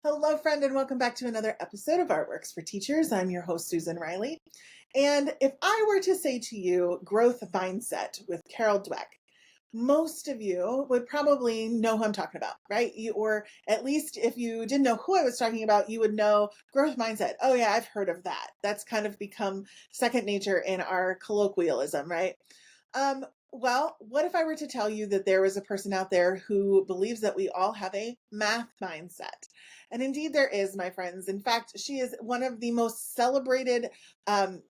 Hello, friend, and welcome back to another episode of Artworks for Teachers. I'm your host, Susan Riley. And if I were to say to you, growth mindset with Carol Dweck, most of you would probably know who I'm talking about, right? Or at least if you didn't know who I was talking about, you would know growth mindset. Oh, yeah, I've heard of that. That's kind of become second nature in our colloquialism, right? Well, what if I were to tell you that there is a person out there who believes that we all have a math mindset? And indeed, there is, my friends. In fact, she is one of the most celebrated um,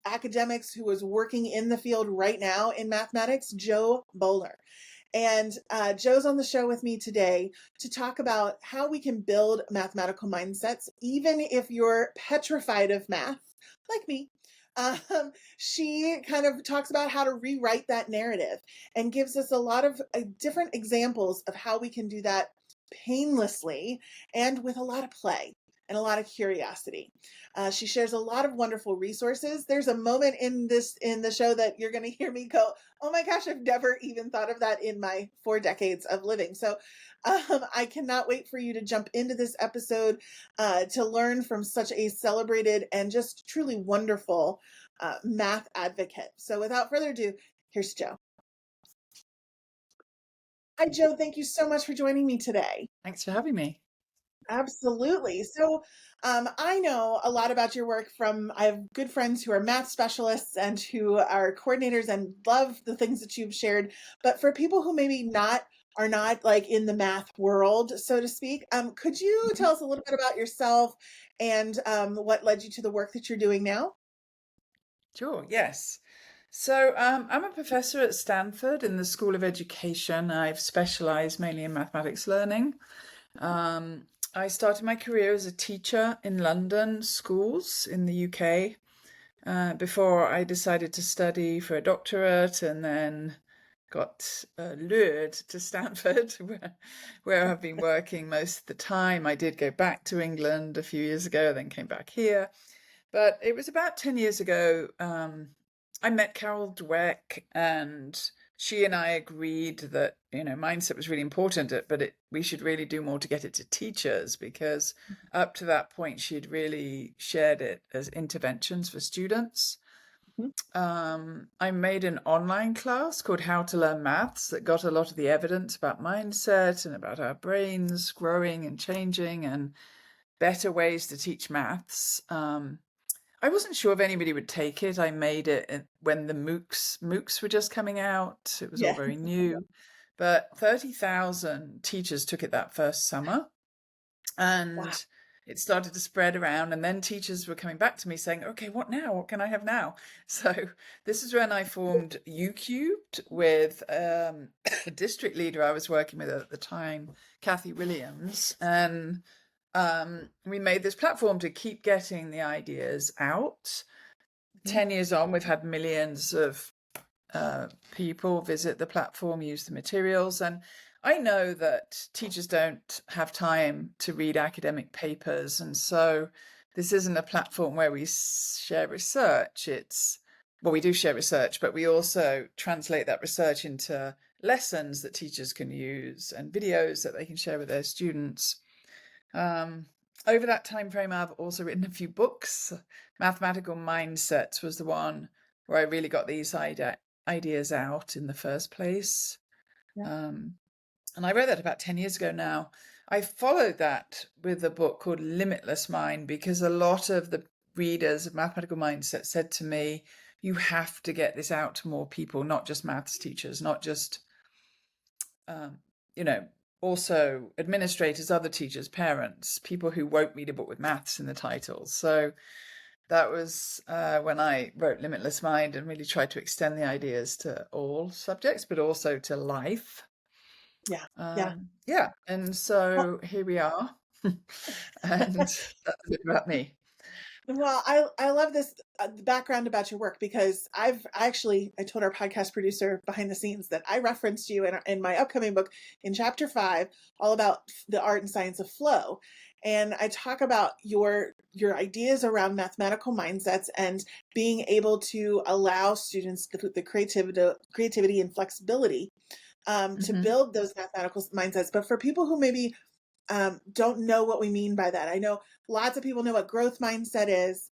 academics who is working in the field right now in mathematics, Jo Boaler. And Joe's on the show with me today to talk about how we can build mathematical mindsets, even if you're petrified of math, like me. She kind of talks about how to rewrite that narrative and gives us a lot of different examples of how we can do that painlessly and with a lot of play and a lot of curiosity. She shares a lot of wonderful resources. There's a moment in the show that you're going to hear me go, "Oh my gosh, I've never even thought of that in my 4 decades of living." So I cannot wait for you to jump into this episode to learn from such a celebrated and just truly wonderful math advocate. So without further ado, here's Jo. Hi, Jo. Thank you so much for joining me today. Thanks for having me. Absolutely. So, I know a lot about your work I have good friends who are math specialists and who are coordinators and love the things that you've shared. But for people who maybe are not like in the math world, so to speak, could you Mhm. tell us a little bit about yourself and what led you to the work that you're doing now? Sure, yes. So I'm a professor at Stanford in the School of Education. I've specialized mainly in mathematics learning. Um, I started my career as a teacher in London schools in the UK before I decided to study for a doctorate and then got lured to Stanford, where I've been working most of the time. I did go back to England a few years ago, then came back here. But it was about 10 years ago, I met Carol Dweck, and she and I agreed that, mindset was really important, but we should really do more to get it to teachers, because up to that point, she had really shared it as interventions for students. Mhm. I made an online class called How to Learn Maths that got a lot of the evidence about mindset and about our brains growing and changing and better ways to teach maths. I wasn't sure if anybody would take it. I made it when the MOOCs were just coming out. It was all Yeah. very new. But 30,000 teachers took it that first summer, Wow. and it started to spread around. And then teachers were coming back to me saying, "Okay, what now? What can I have now?" So this is when I formed UCubed with a district leader I was working with at the time, Kathy Williams, and we made this platform to keep getting the ideas out. Mhm. 10 years on, we've had millions of people visit the platform, use the materials. And I know that teachers don't have time to read academic papers. And so this isn't a platform where we share research. Well, we do share research, but we also translate that research into lessons that teachers can use and videos that they can share with their students. Um, Over that time frame, I've also written a few books. Mathematical Mindsets was the one where I really got these ideas out in the first place. Yeah. Um, and I wrote that about 10 years ago now. I followed that with a book called Limitless Mind, because a lot of the readers of Mathematical Mindset said to me, "You have to get this out to more people, not just maths teachers, not just um, you know, also administrators, other teachers, parents, people who won't read a book with maths in the title." So that was when I wrote Limitless Mind and really tried to extend the ideas to all subjects, but also to life. Yeah. Yeah. Yeah, and so here we are. And that's a bit about me. Well, I love this the background about your work because I told our podcast producer behind the scenes that I referenced you in my upcoming book in chapter 5, all about the art and science of flow, and I talk about your ideas around mathematical mindsets and being able to allow students the creativity and flexibility to Hmm. build those mathematical mindsets. But for people who maybe don't know what we mean by that. I know lots of people know what growth mindset is,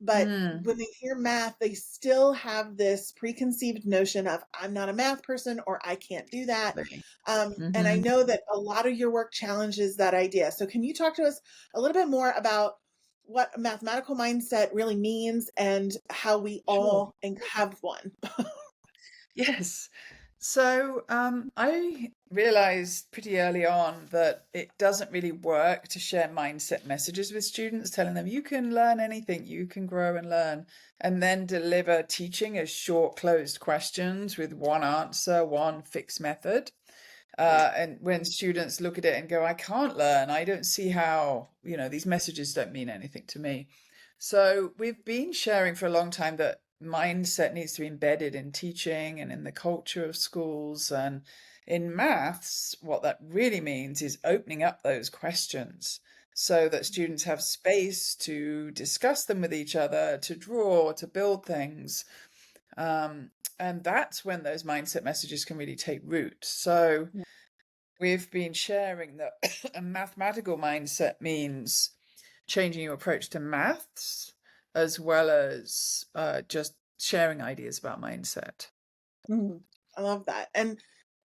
but Mm. when they hear math, they still have this preconceived notion of I'm not a math person or I can't do that. Absolutely. And I Hmm. know that a lot of your work challenges that idea. So can you talk to us a little bit more about what a mathematical mindset really means and how we Sure. all have one? Yes. So I realized pretty early on that it doesn't really work to share mindset messages with students, telling them you can learn anything, you can grow and learn, and then deliver teaching as short, closed questions with one answer, one fixed method. And when students look at it and go, I can't learn, I don't see how, these messages don't mean anything to me. So we've been sharing for a long time that mindset needs to be embedded in teaching and in the culture of schools. And in maths, what that really means is opening up those questions so that students have space to discuss them with each other, to draw, to build things. Um, and that's when those mindset messages can really take root. So we've been sharing that a mathematical mindset means changing your approach to maths as well as just sharing ideas about mindset. Mhm. I love that. And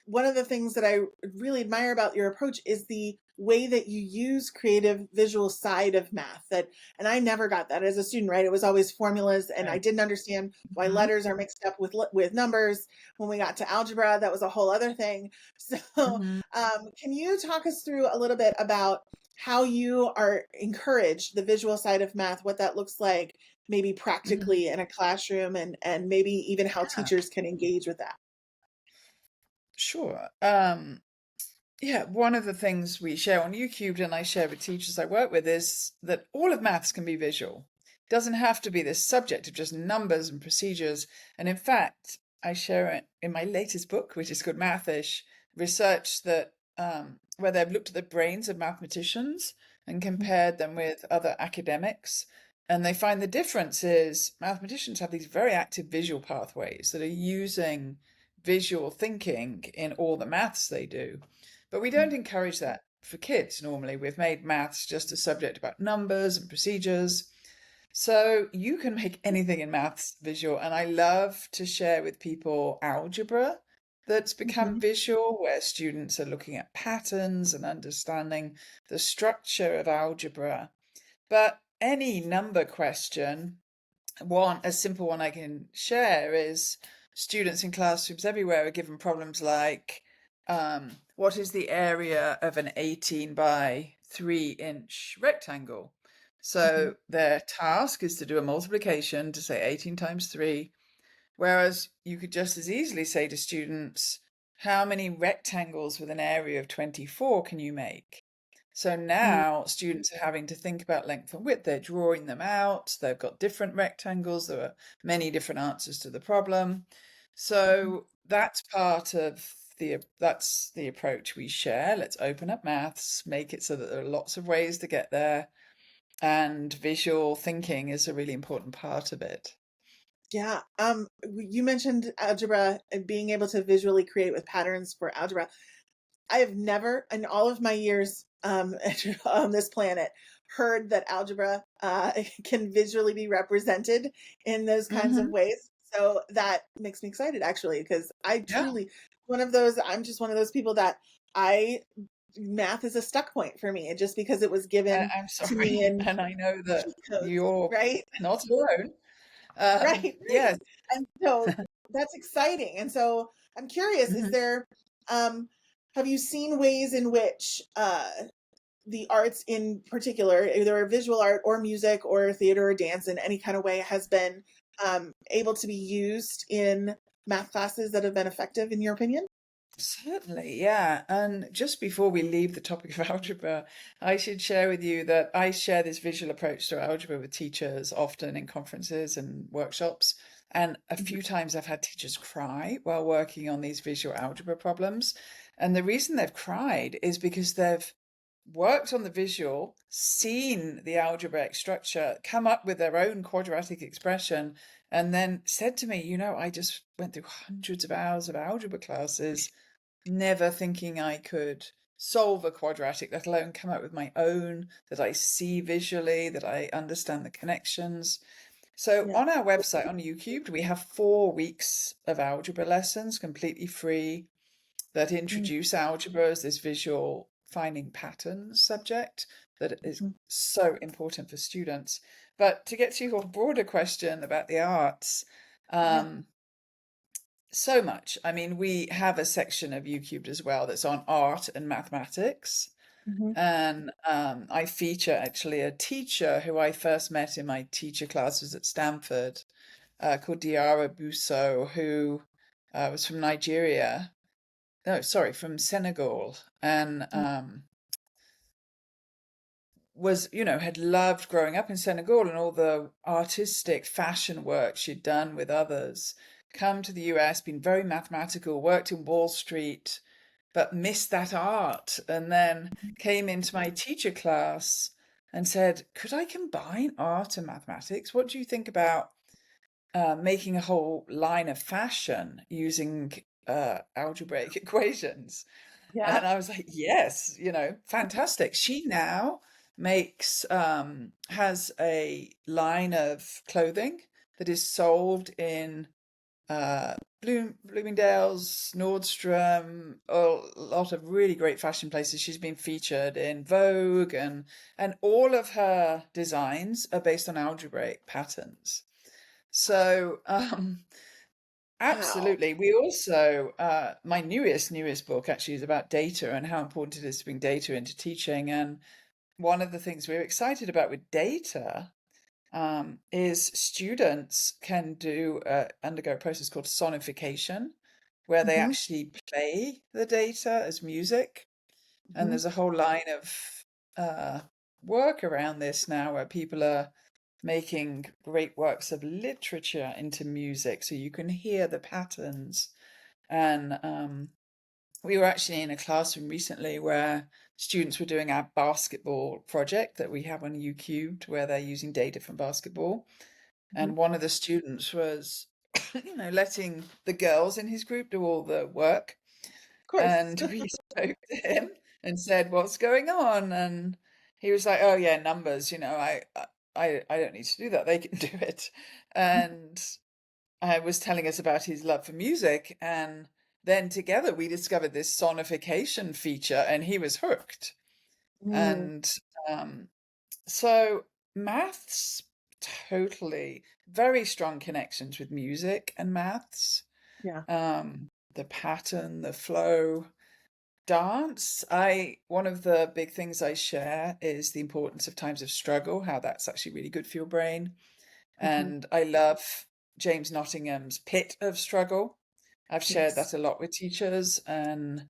one of the things that I really admire about your approach is the way that you use creative visual side of math that and I never got that as a student, right? It was always formulas and I Right. didn't understand why Mhm. letters are mixed up with numbers. When we got to algebra, that was a whole other thing. So, Mhm. can you talk us through a little bit about how you are encouraged the visual side of math, what that looks like maybe Mhm. practically in a classroom and maybe even how Yeah, teachers can engage with that? sure. Yeah, one of the things we share on YouTube and I share with teachers I work with is that all of maths can be visual. It doesn't have to be this subject of just numbers and procedures. And in fact, I share it in my latest book, which is called Mathish, research that where they've looked at the brains of mathematicians and compared them with other academics. And they find the difference is mathematicians have these very active visual pathways that are using visual thinking in all the maths they do. But we don't encourage that for kids normally. We've made maths just a subject about numbers and procedures. So you can make anything in maths visual. And I love to share with people algebra that's become Mhm. visual, where students are looking at patterns and understanding the structure of algebra. But any number question, a simple one I can share is students in classrooms everywhere are given problems like what is the area of an 18 by 3-inch rectangle? Mhm. So their task is to do a multiplication to say 18 times 3, whereas you could just as easily say to students, how many rectangles with an area of 24 can you make? So Mhm. now students are having to think about length and width. They're drawing them out. They've got different rectangles. There are many different answers to the problem. Mhm. So that's part of that's the approach we share. Let's open up maths, make it so that there are lots of ways to get there, and visual thinking is a really important part of it. Yeah. You mentioned algebra and being able to visually create with patterns for algebra. I have never, in all of my years on this planet, heard that algebra can visually be represented in those kinds of Hmm. ways. So that makes me excited, actually, because I Yeah, truly, I'm just one of those people that math is a stuck point for me, just because it was given I'm to me sorry, in and I know that cheat codes, you're right? not alone. Right, right. Yes. And so that's exciting. And so I'm curious, is Mhm. there have you seen ways in which the arts in particular, either visual art or music or theater or dance in any kind of way has been able to be used in math classes that have been effective in your opinion? Certainly, yeah. And just before we leave the topic of algebra, I should share with you that I share this visual approach to algebra with teachers often in conferences and workshops. And a Mhm. few times I've had teachers cry while working on these visual algebra problems. And the reason they've cried is because they've worked on the visual, seen the algebraic structure, come up with their own quadratic expression, and then said to me, I just went through hundreds of hours of algebra classes never thinking I could solve a quadratic, let alone come up with my own, that I see visually, that I understand the connections. So Yeah. on our website, on YouCubed, we have 4 weeks of algebra lessons, completely free, that introduce algebra as this visual finding patterns subject that is Mm-hmm. so important for students. But to get to your broader question about the arts, Yeah. so much. I mean, we have a section of YouCubed as well that's on art and mathematics. Mm-hmm. And I feature actually a teacher who I first met in my teacher classes at Stanford, called Diara Busso, who was from Nigeria. No, sorry, from Senegal, and was, had loved growing up in Senegal and all the artistic fashion work she'd done with others. Come to the US, been very mathematical, worked in Wall Street, but missed that art. And then came into my teacher class and said, could I combine art and mathematics? What do you think about making a whole line of fashion using algebraic equations? Yeah. And I was like, yes, fantastic. She now has a line of clothing that is sold in uh, Bloomingdale's, Nordstrom, a lot of really great fashion places. She's been featured in Vogue, and all of her designs are based on algebraic patterns. So, Wow. absolutely. We also, my newest book actually is about data and how important it is to bring data into teaching. And one of the things we're excited about with data is students can undergo a process called sonification, where they Mm-hmm. actually play the data as music. And Mm-hmm. there's a whole line of uh, work around this now where people are making great works of literature into music so you can hear the patterns. And we were actually in a classroom recently where students were doing our basketball project that we have on YouCubed, where they're using data from basketball. Mm-hmm. And one of the students was, letting the girls in his group do all the work. Of course. And we spoke to him and said, "What's going on?" And he was like, "Oh yeah, numbers. I don't need to do that. They can do it." And was telling us about his love for music, and then together we discovered this sonification feature, and he was hooked. Mm, And um, so maths, totally very strong connections with music and maths. yeah. The pattern, the flow. Dance, I one of the big things I share is the importance of times of struggle, how that's actually really good for your brain. Mm-hmm. And I love James Nottingham's Pit of Struggle. I've shared Yes. that a lot with teachers, and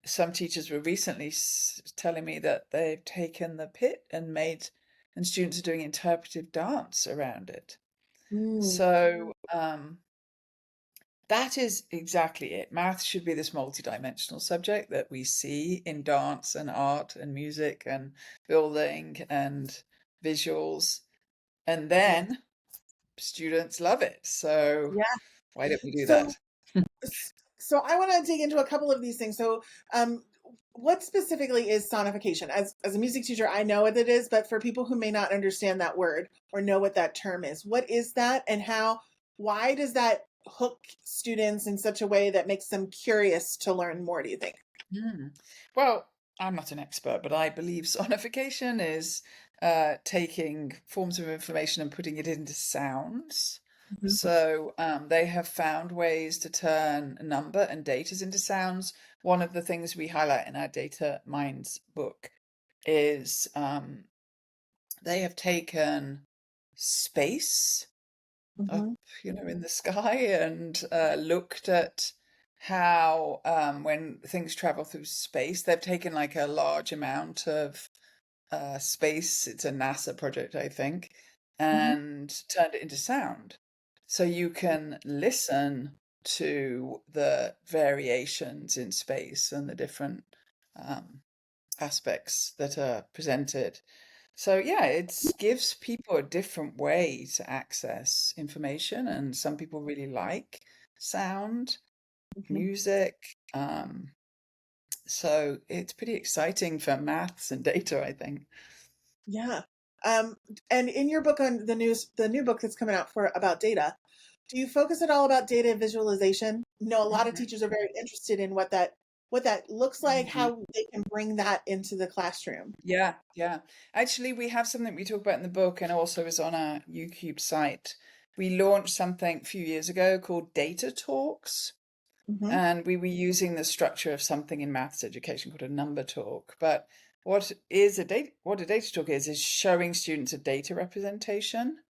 some teachers were recently telling me that they've taken the pit and students are doing interpretive dance around it. Mm, So, that is exactly it. Math should be this multidimensional subject that we see in dance and art and music and building and visuals. And yeah. then students love it. So Yeah. why don't we do So, that? so I want to dig into a couple of these things. So, what specifically is sonification? As a music teacher, I know what it is, but for people who may not understand that word or know what that term is, what is that, and why does that hook students in such a way that makes them curious to learn more? Do you think? Hmm. Well, I'm not an expert, but I believe sonification is taking forms of information and putting it into sounds. Mhm. So they have found ways to turn number and datas into sounds. One of the things we highlight in our Data Minds book is they have taken space up, Mhm. in the sky and looked at how when things travel through space, they've taken like a large amount of space. It's a NASA project, I think, Mhm. and turned it into sound. So you can listen to the variations in space and the different um, aspects that are presented. So yeah, it gives people a different way to access information, and some people really like sound, Mhm. music. Um, So it's pretty exciting for maths and data, I think. Yeah. Um, and in your book on the new book that's coming out for about data, do you focus at all about data visualization? No, a lot of teachers are very interested in what that looks like, Mhm. how they can bring that into the classroom. Yeah, yeah. Actually, we have something we talk about in the book and also is on our YouTube site. We launched something a few years ago called Data Talks, Hmm. and we were using the structure of something in maths education called a number talk. But what a data talk is showing students a data representation,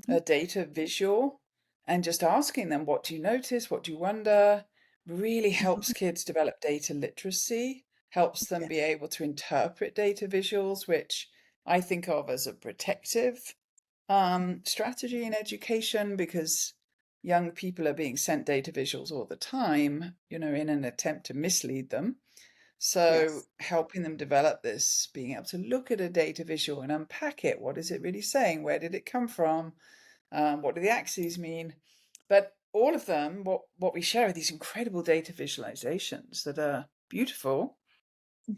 a data visual, and just asking them, what do you notice? What do you wonder? Really helps Hmm. kids develop data literacy, helps them be Yes. able to interpret data visuals, which I think of as a protective strategy in education because young people are being sent data visuals all the time, in an attempt to mislead them. So Yes. helping them develop this, being able to look at a data visual and unpack it. What is it really saying? Where did it come from? What do the axes mean? But all of them, what we share are these incredible data visualizations that are beautiful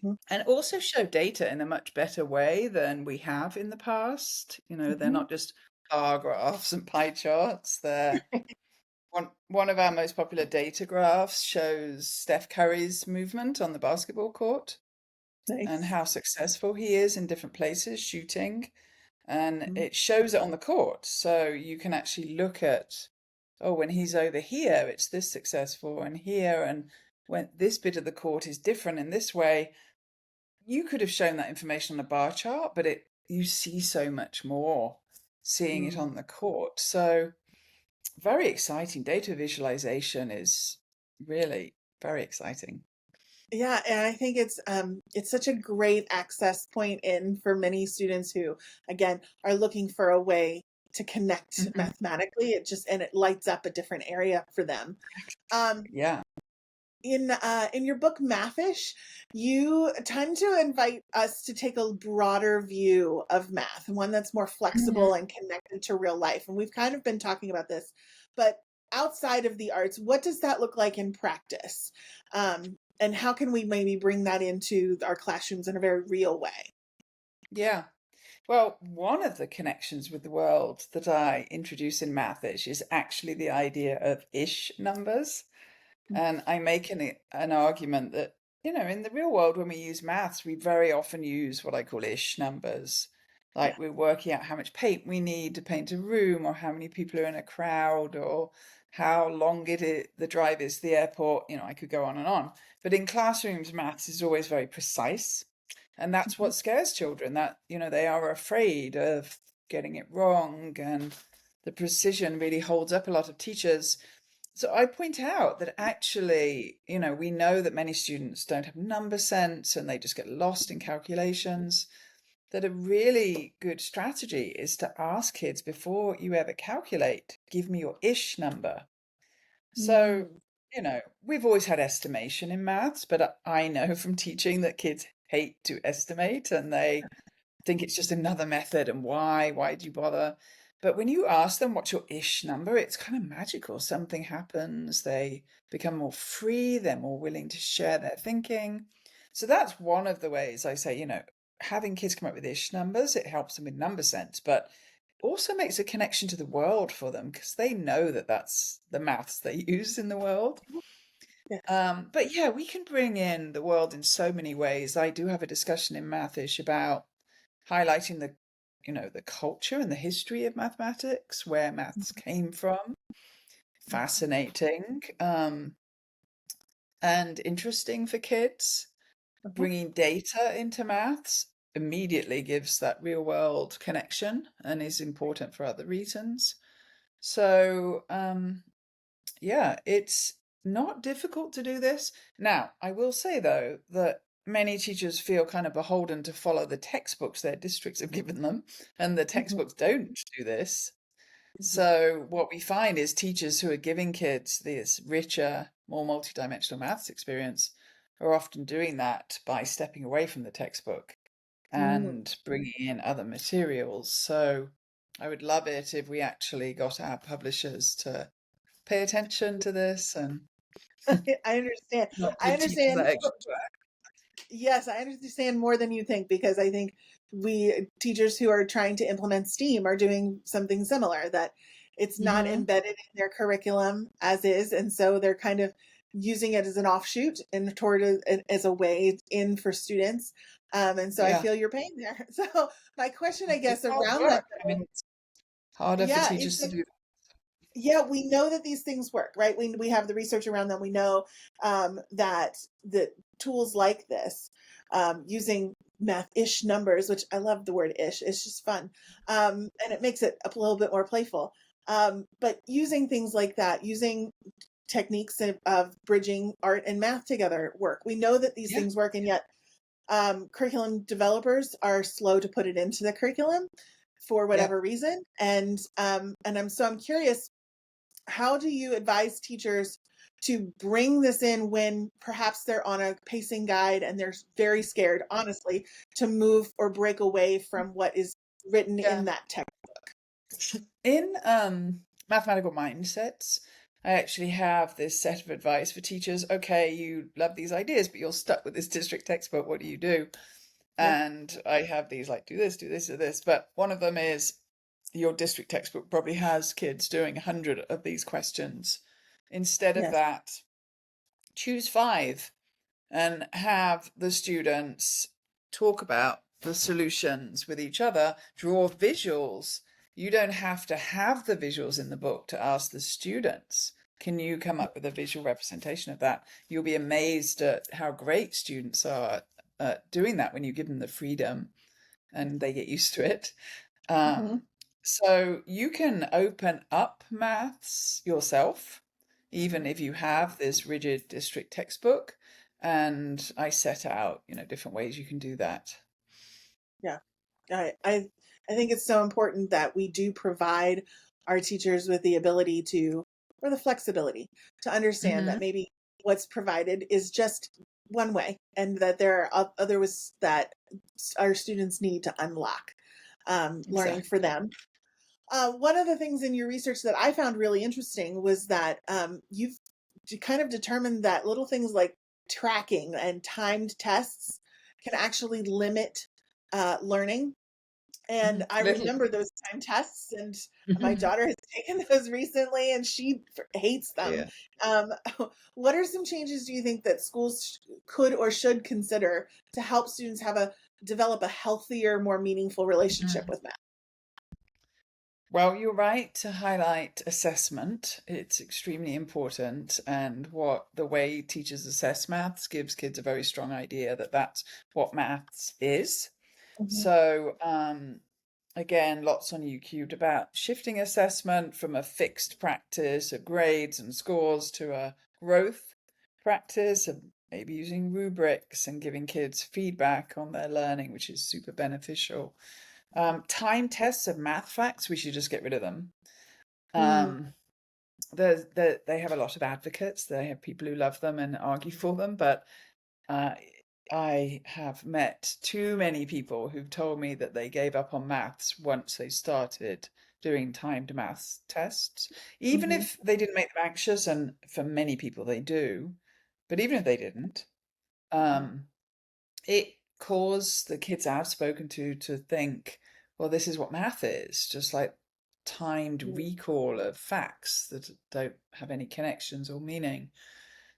Hmm. and also show data in a much better way than we have in the past. They're Hmm. not just bar graphs and pie charts. They're one of our most popular data graphs shows Steph Curry's movement on the basketball court and Nice. how successful he is in different places shooting. And Mhm. it shows it on the court. So you can actually look at, oh, when he's over here, it's this successful, and here, and when this bit of the court is different in this way. You could have shown that information on a bar chart, but you see so much more seeing it Mm. on the court. So very exciting. Data visualization is really very exciting. Yeah, and I think it's such a great access point in for many students who, again, are looking for a way to connect Mhm. mathematically. And it lights up a different area for them. Um, Yeah. in your book Mathish, you tend to invite us to take a broader view of math, one that's more Mhm. flexible and connected to real life. And we've kind of been talking about this, but outside of the arts, what does that look like in practice? And how can we maybe bring that into our classrooms in a very real way? Yeah. Well, one of the connections with the world that I introduce in Mathish is actually the idea of ish numbers. And I make an argument that, in the real world, when we use maths, we very often use what I call ish numbers. Yeah. Like we're working out how much paint we need to paint a room, or how many people are in a crowd, or how long the drive is to the airport. I could go on and on. But in classrooms, maths is always very precise. And that's Mhm. what scares children, that, they are afraid of getting it wrong. And the precision really holds up a lot of teachers. So I point out that actually, we know that many students don't have number sense and they just get lost in calculations. That a really good strategy is to ask kids before you ever calculate, give me your ish number. So, Mm. we've always had estimation in maths, but I know from teaching that kids hate to estimate and they think it's just another method and why do you bother? But when you ask them what's your ish number, it's kind of magical. Something happens, they become more free, they're more willing to share their thinking. So that's one of the ways I say, having kids come up with ish numbers, it helps them with number sense, but also makes a connection to the world for them because they know that that's the maths they use in the world. Yes. But yeah, we can bring in the world in so many ways. I do have a discussion in Mathish about highlighting the culture and the history of mathematics, where maths came from. Fascinating, and interesting for kids. Uh-huh. Bringing data into maths immediately gives that real world connection and is important for other reasons. So, yeah, it's not difficult to do this. Now, I will say though that many teachers feel kind of beholden to follow the textbooks their districts have given them, and the Mhm. textbooks don't do this. Mhm. So, what we find is teachers who are giving kids this richer, more multidimensional maths experience are often doing that by stepping away from the textbook Mm. and bringing in other materials. So, I would love it if we actually got our publishers to pay attention to this and I understand. not I give teachers understand. that extra work. Yes, I understand more than you think, because I think we teachers who are trying to implement STEAM are doing something similar, that it's not Hmm. embedded in their curriculum as is, and so they're kind of using it as an offshoot and as a way in for students. And so I Yeah. feel your pain there. So my question, I It's guess, hard around that, work. I mean, it's harder for yeah, teachers to do. yeah, we know that these things work, right? We have the research around them. We know that the tools like this, using math-ish numbers, which I love the word ish, it's just fun, and it makes it a little bit more playful. But using things like that, using techniques of bridging art and math together work. We know that these Yeah. things work, and yet curriculum developers are slow to put it into the curriculum for Yeah. whatever reason. And I'm curious, how do you advise teachers to bring this in when perhaps they're on a pacing guide and they're very scared, honestly, to move or break away from what is written Yeah. in that text? In mathematical mindsets, I actually have this set of advice for teachers. Okay, you love these ideas, but you're stuck with this district textbook. What do you do? Yeah. And I have these like, do this, do this. But one of them is your district textbook probably has kids doing 100 of these questions. Instead of Yes. that, choose 5 and have the students talk about the solutions with each other, draw visuals. You don't have to have the visuals in the book to ask the students, can you come up with a visual representation of that? You'll be amazed at how great students are at doing that when you give them the freedom and they get used to it. Hmm. So you can open up maths yourself, even if you have this rigid district textbook. And I set out, different ways you can do that. Yeah. I think it's so important that we do provide our teachers with the ability to, or the flexibility to understand Hmm. that maybe what's provided is just one way, and that there are other ways that our students need to unlock learning for Exactly. them. One of the things in your research that I found really interesting was that you've kind of determined that little things like tracking and timed tests can actually limit learning. And I Little. remember those time tests, and my daughter has taken those recently, and she hates them. Yeah. Um, what are some changes do you think that schools could or should consider to help students develop a healthier, more meaningful relationship Mhm. with math? Well, you're right to highlight assessment. It's extremely important. And what the way teachers assess maths gives kids a very strong idea that that's what maths is. Mhm. So, again, lots on YouTube about shifting assessment from a fixed practice of grades and scores to a growth practice of maybe using rubrics and giving kids feedback on their learning, which is super beneficial. Time tests of math facts, we should just get rid of them. Mm, Um, they have a lot of advocates. They have people who love them and argue for them, but uh, I have met too many people who've told me that they gave up on maths once they started doing timed maths tests, even mhm, if they didn't make them anxious, and for many people they do. But even if they didn't, mm, um, it caused the kids I've spoken to think, well, this is what math is, just like timed mm, recall of facts that don't have any connections or meaning.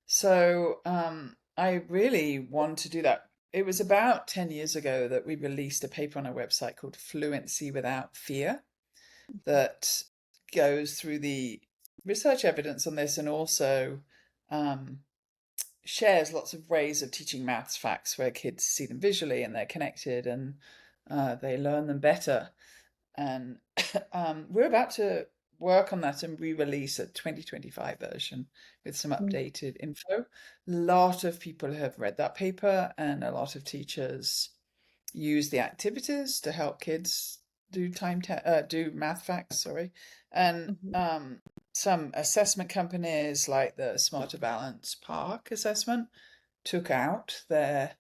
So I really want to do that. It was about 10 years ago that we released a paper on our website called Fluency Without Fear that goes through the research evidence on this and also um, shares lots of ways of teaching maths facts where kids see them visually and they're connected and they learn them better. And we're about to work on that and re-release a 2025 version with some mm, updated info. A lot of people have read that paper, and a lot of teachers use the activities to help kids do math facts, sorry. And mhm, some assessment companies like the Smarter Balance Park assessment took out their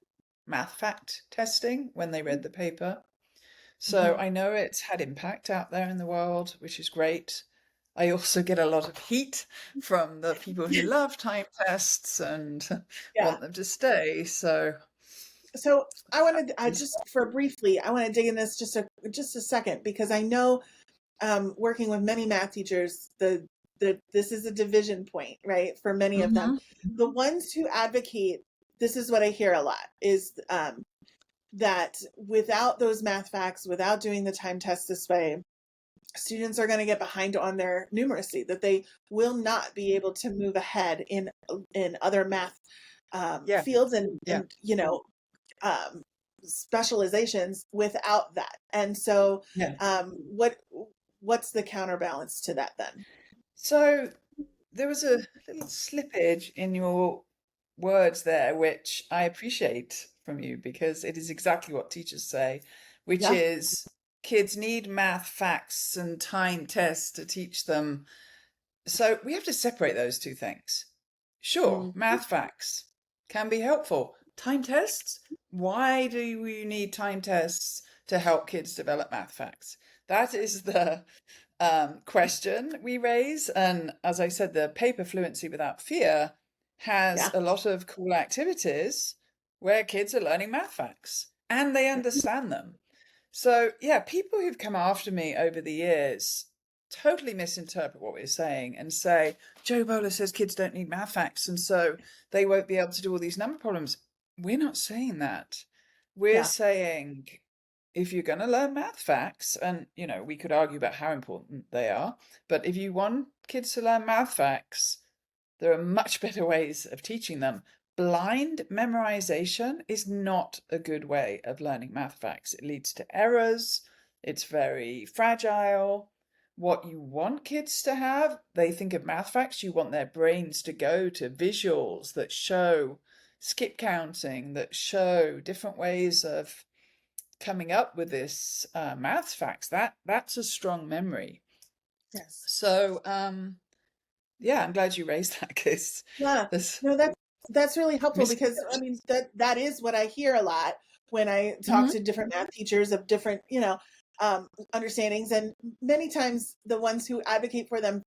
math fact testing when they read the paper. So mhm. I know it's had impact out there in the world, which is great. I also get a lot of heat from the people who love time tests and Yeah. want them to stay. So So I just for briefly, I want to dig in this just a second because I know working with many math teachers, this is a division point, right? For many of them, Mm-hmm. the ones who advocate, this is what I hear a lot is that without those math facts, without doing the time tests this way, students are going to get behind on their numeracy, that they will not be able to move ahead in other math Yeah, fields and yeah. um, specializations without that. And so, Yeah. what's the counterbalance to that then? So there was a little slippage in your words there, which I appreciate from you because it is exactly what teachers say, which Yeah. is kids need math facts and time tests to teach them. So we have to separate those two things. Sure, Mm, math facts can be helpful. Time tests? Why do we need time tests to help kids develop math facts? That is the question we raise. And as I said, the paper Fluency Without Fear has yeah. a lot of cool activities where kids are learning math facts and they understand them. So, yeah, people who've come after me over the years totally misinterpret what we're saying and say, Joe Boaler says kids don't need math facts, and so they won't be able to do all these number problems. We're not saying that. We're Yeah. saying if you're going to learn math facts, and we could argue about how important they are, but if you want kids to learn math facts, there are much better ways of teaching them. Blind memorization is not a good way of learning math facts. It leads to errors. It's very fragile. What you want kids to have, they think of math facts, you want their brains to go to visuals that show skip counting, that show different ways of coming up with this math facts. That's a strong memory. Yes. So, yeah, I'm glad you raised that because Yeah. there's No, that's really helpful because I mean misconceptions. that is what I hear a lot when I talk Hmm. to different math teachers of different, understandings, and many times the ones who advocate for them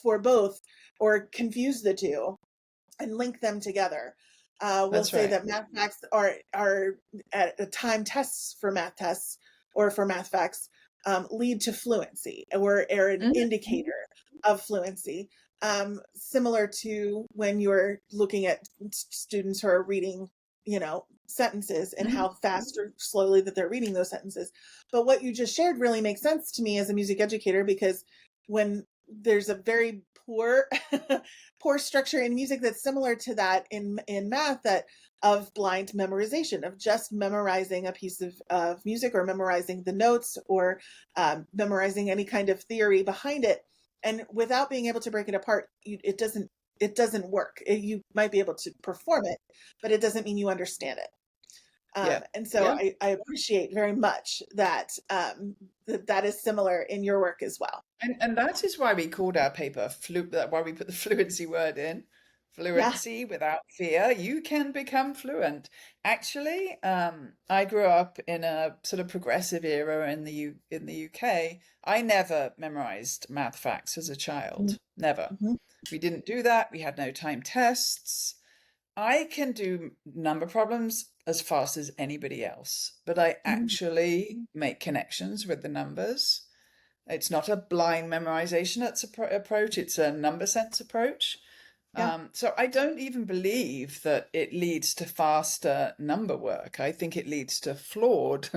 for both or confuse the two and link them together. Will That's say right. that math facts are at a time tests for math tests or for math facts lead to fluency or are an Hmm. indicator of fluency. Similar to when you're looking at students who are reading, sentences and Hmm. how fast or slowly that they're reading those sentences. But what you just shared really makes sense to me as a music educator because when there's a very poor poor structure in music that's similar to that in math, that of blind memorization, of just memorizing a piece of music or memorizing the notes or memorizing any kind of theory behind it, and without being able to break it apart, it doesn't work. You might be able to perform it, but it doesn't mean you understand it. Yeah. And so Yeah. I appreciate very much that that is similar in your work as well. And that is why we called our paper why we put the fluency word in. Yeah. Fluency without fear. You can become fluent. Actually, I grew up in a sort of progressive era in the UK. I never memorized math facts as a child. Never. Mm-hmm. We didn't do that. We had no time tests. I can do number problems as fast as anybody else, but I Mm-hmm. actually make connections with the numbers. It's not a blind memorization approach, it's a number sense approach. Yeah. So I don't even believe that it leads to faster number work. I think it leads to flawed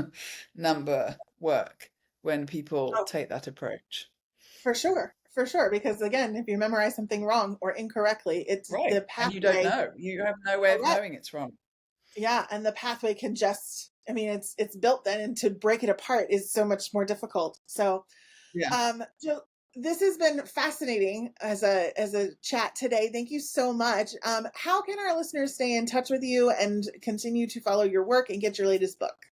number work when people Oh, take that approach. for sure. For sure. Because again, if you memorize something wrong or incorrectly, it's Right. the And you don't pathway. know. You have no way of Correct. knowing it's wrong. Yeah. And the pathway can just, I mean, it's built then, and to break it apart is so much more difficult. So Yeah. Jill, this has been fascinating as a chat today. Thank you so much. How can our listeners stay in touch with you and continue to follow your work and get your latest book?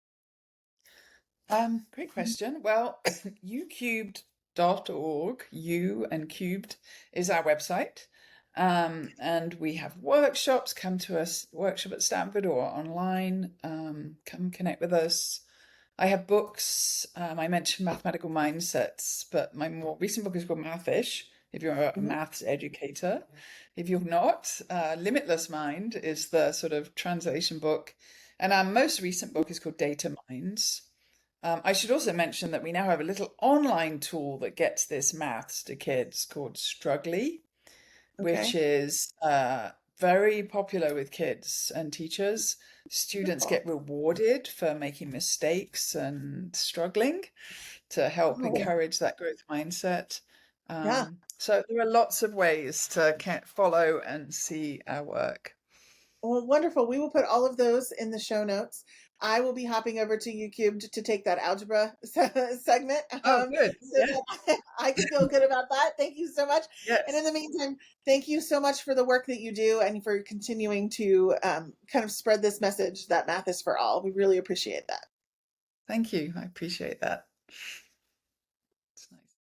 Great question. Well, ucubed.org, U and cubed is our website. And we have workshops. Come to us, workshop at Stanford or online. Come connect with us. I have books. I mentioned mathematical mindsets, but my more recent book is called Mathish. If you're a Mhm. maths educator, if you're not, Limitless Mind is the sort of translation book. And our most recent book is called Data Minds. I should also mention that we now have a little online tool that gets this maths to kids called Struggly, which Okay. is very popular with kids and teachers. Students Wonderful. get rewarded for making mistakes and struggling to help Oh, encourage that growth mindset. yeah. So there are lots of ways to follow and see our work. Well, wonderful. We will put all of those in the show notes. I will be hopping over to YouTube to take that algebra segment, Oh, good. so Yeah. that I can feel good about that. Thank you so much. And in Yes. the meantime, thank you so much for the work that you do and for continuing to kind of spread this message that math is for all. We really appreciate that. Thank you. I appreciate that.